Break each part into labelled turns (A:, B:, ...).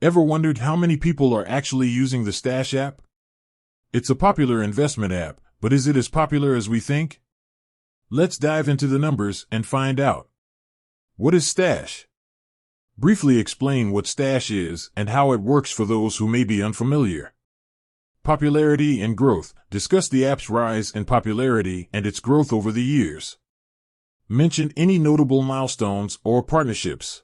A: Ever wondered how many people are actually using the Stash app? It's a popular investment app, but is it as popular as we think? Let's dive into the numbers and find out. What is Stash? Briefly explain what Stash is and how it works for those who may be unfamiliar. Popularity and growth. Discuss the app's rise in popularity and its growth over the years. Mention any notable milestones or partnerships.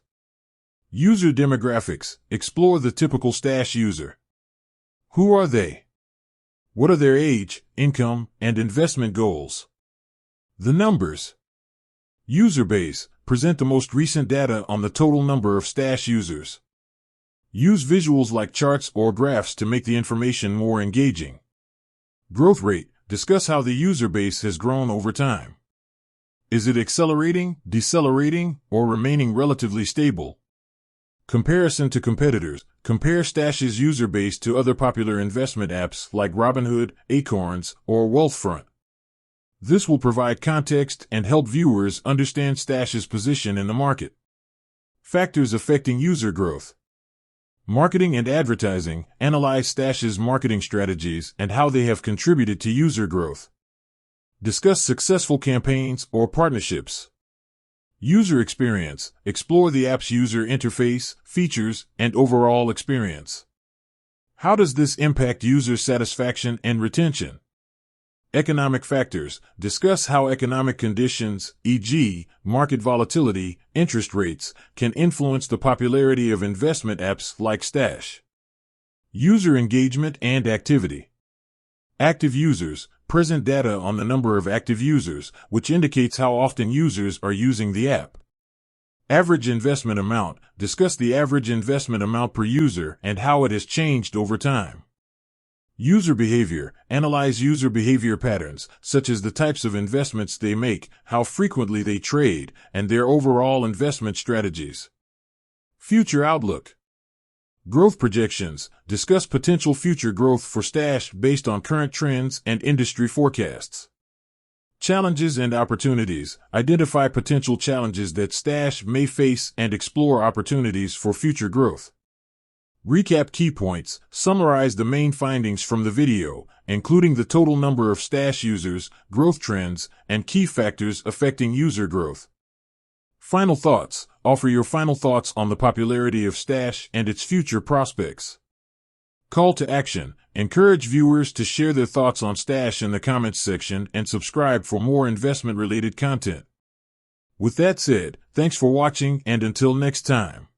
A: User demographics. Explore the typical Stash user. Who are they? What are their age, income, and investment goals? The numbers. User base. Present the most recent data on the total number of Stash users. Use visuals like charts or graphs to make the information more engaging. Growth rate. Discuss how the user base has grown over time. Is it accelerating, decelerating, or remaining relatively stable? Comparison to competitors. Compare Stash's user base to other popular investment apps like Robinhood, Acorns, or Wealthfront. This will provide context and help viewers understand Stash's position in the market. Factors affecting user growth. Marketing and advertising. Analyze Stash's marketing strategies and how they have contributed to user growth. Discuss successful campaigns or partnerships. User experience. Explore the app's user interface, features, and overall experience. How does this impact user satisfaction and retention? Economic factors. Discuss how economic conditions, e.g., market volatility, interest rates, can influence the popularity of investment apps like Stash. User engagement and activity. Active users. Present data on the number of active users, which indicates how often users are using the app. Average investment amount. Discuss the average investment amount per user and how it has changed over time. User behavior. Analyze user behavior patterns, such as the types of investments they make, how frequently they trade, and their overall investment strategies. Future outlook. Growth projections. Discuss potential future growth for Stash based on current trends and industry forecasts. Challenges and opportunities. Identify potential challenges that Stash may face and explore opportunities for future growth. Recap key points. Summarize the main findings from the video, including the total number of Stash users, growth trends, and key factors affecting user growth. Final thoughts. Offer your final thoughts on the popularity of Stash and its future prospects. Call to action. Encourage viewers to share their thoughts on Stash in the comments section and subscribe for more investment-related content. With that said, thanks for watching and until next time.